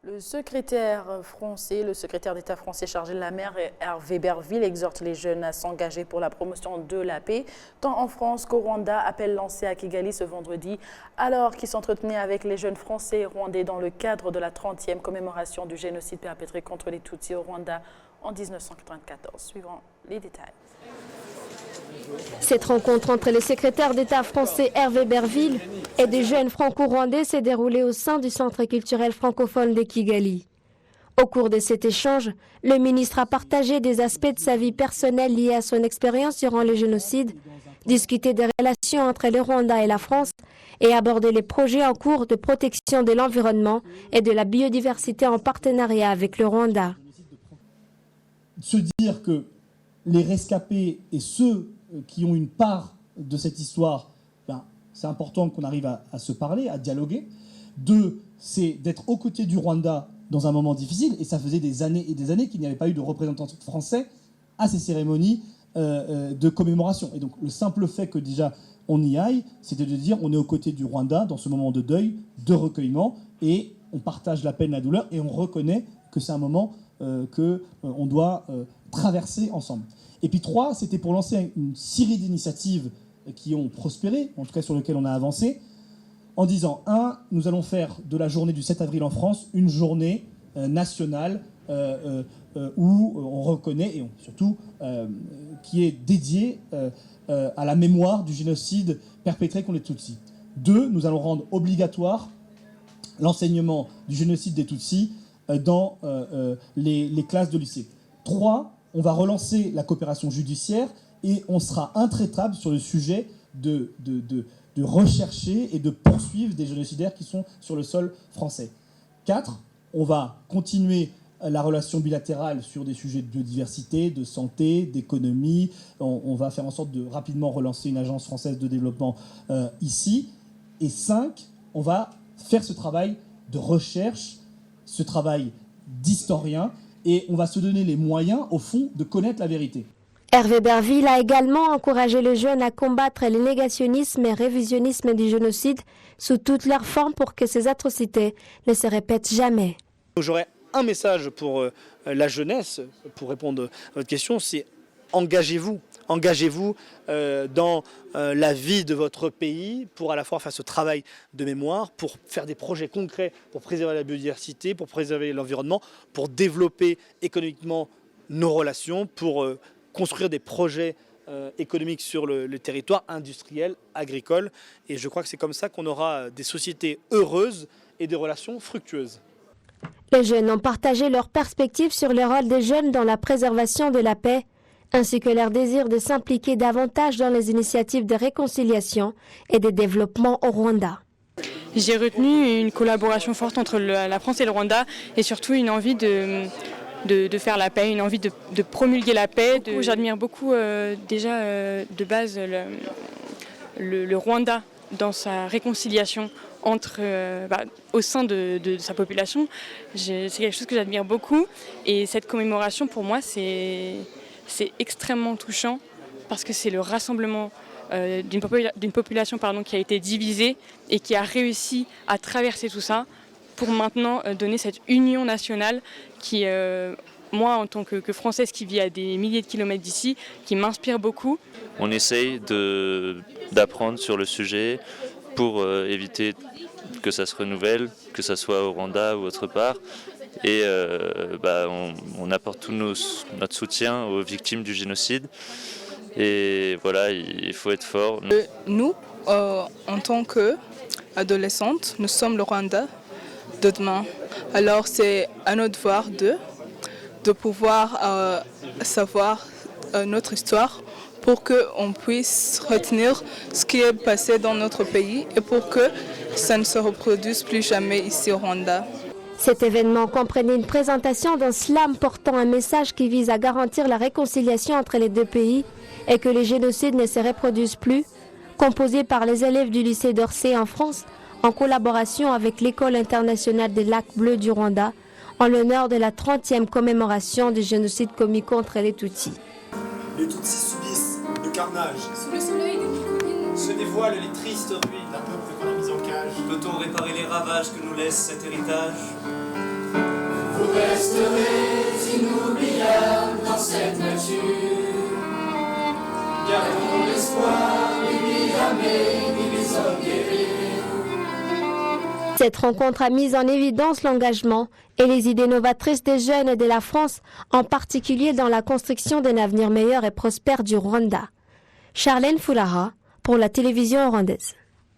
Le secrétaire d'État français chargé de la mer, Hervé Berville, exhorte les jeunes à s'engager pour la promotion de la paix, tant en France qu'au Rwanda. Appel lancé à Kigali ce vendredi, alors qu'il s'entretenait avec les jeunes français et rwandais dans le cadre de la 30e commémoration du génocide perpétré contre les Tutsis au Rwanda en 1994. Suivant les détails. Cette rencontre entre le secrétaire d'État français Hervé Berville et des jeunes franco-rwandais s'est déroulée au sein du Centre culturel francophone de Kigali. Au cours de cet échange, le ministre a partagé des aspects de sa vie personnelle liés à son expérience durant le génocide, discuté des relations entre le Rwanda et la France et abordé les projets en cours de protection de l'environnement et de la biodiversité en partenariat avec le Rwanda. Se dire que les rescapés et ceux qui ont une part de cette histoire, c'est important qu'on arrive à se parler, à dialoguer. 2, c'est d'être aux côtés du Rwanda dans un moment difficile, et ça faisait des années et des années qu'il n'y avait pas eu de représentants français à ces cérémonies de commémoration. Et donc le simple fait que déjà on y aille, c'était de dire on est aux côtés du Rwanda dans ce moment de deuil, de recueillement, et on partage la peine, la douleur, et on reconnaît que c'est un moment qu'on doit traverser ensemble. Et puis 3, c'était pour lancer une série d'initiatives qui ont prospéré, en tout cas sur lesquelles on a avancé, en disant, 1, nous allons faire de la journée du 7 avril en France une journée nationale où on reconnaît, et surtout qui est dédiée à la mémoire du génocide perpétré contre les Tutsis. 2, nous allons rendre obligatoire l'enseignement du génocide des Tutsis dans les classes de lycée. 3, on va relancer la coopération judiciaire et on sera intraitable sur le sujet de rechercher et de poursuivre des génocidaires qui sont sur le sol français. 4, on va continuer la relation bilatérale sur des sujets de biodiversité, de santé, d'économie. On va faire en sorte de rapidement relancer une agence française de développement ici. Et 5, on va faire ce travail de recherche, ce travail d'historien, et on va se donner les moyens, au fond, de connaître la vérité. Hervé Berville a également encouragé les jeunes à combattre le négationnisme et révisionnisme du génocide sous toutes leurs formes pour que ces atrocités ne se répètent jamais. J'aurais un message pour la jeunesse, pour répondre à votre question, c'est engagez-vous. Engagez-vous dans la vie de votre pays pour à la fois faire ce travail de mémoire, pour faire des projets concrets, pour préserver la biodiversité, pour préserver l'environnement, pour développer économiquement nos relations, pour construire des projets économiques sur le territoire, industriel, agricole. Et je crois que c'est comme ça qu'on aura des sociétés heureuses et des relations fructueuses. Les jeunes ont partagé leurs perspectives sur le rôle des jeunes dans la préservation de la paix, ainsi que leur désir de s'impliquer davantage dans les initiatives de réconciliation et de développement au Rwanda. J'ai retenu une collaboration forte entre la France et le Rwanda et surtout une envie de faire la paix, une envie de promulguer la paix. J'admire beaucoup déjà de base le Rwanda dans sa réconciliation au sein de sa population. C'est quelque chose que j'admire beaucoup et cette commémoration pour moi c'est extrêmement touchant parce que c'est le rassemblement d'une population qui a été divisée et qui a réussi à traverser tout ça pour maintenant donner cette union nationale qui, moi en tant que Française qui vit à des milliers de kilomètres d'ici, qui m'inspire beaucoup. On essaye d'apprendre sur le sujet pour éviter que ça se renouvelle, que ça soit au Rwanda ou autre part. Et on apporte tout notre soutien aux victimes du génocide. Et voilà, il faut être fort. Nous, en tant qu'adolescentes, nous sommes le Rwanda de demain. Alors c'est à notre devoir de pouvoir savoir notre histoire pour qu'on puisse retenir ce qui est passé dans notre pays et pour que ça ne se reproduise plus jamais ici au Rwanda. Cet événement comprenait une présentation d'un slam portant un message qui vise à garantir la réconciliation entre les deux pays et que les génocides ne se reproduisent plus, composé par les élèves du lycée d'Orsay en France, en collaboration avec l'École internationale des lacs bleus du Rwanda, en l'honneur de la 30e commémoration du génocide commis contre les Tutsis. Les Tutsis subissent le carnage. Sous le soleil des Nikonides se dévoilent les tristes ruines d'un peuple qu'on a mis en cage. Peut-on réparer les ravages que nous laisse cet héritage ? serez inoubliable dans cette nature. Gardons l'espoir des vies amées, des hommes guerriers. Cette rencontre a mis en évidence l'engagement et les idées novatrices des jeunes de la France, en particulier dans la construction d'un avenir meilleur et prospère du Rwanda. Charlène Foulahra pour la télévision rwandaise.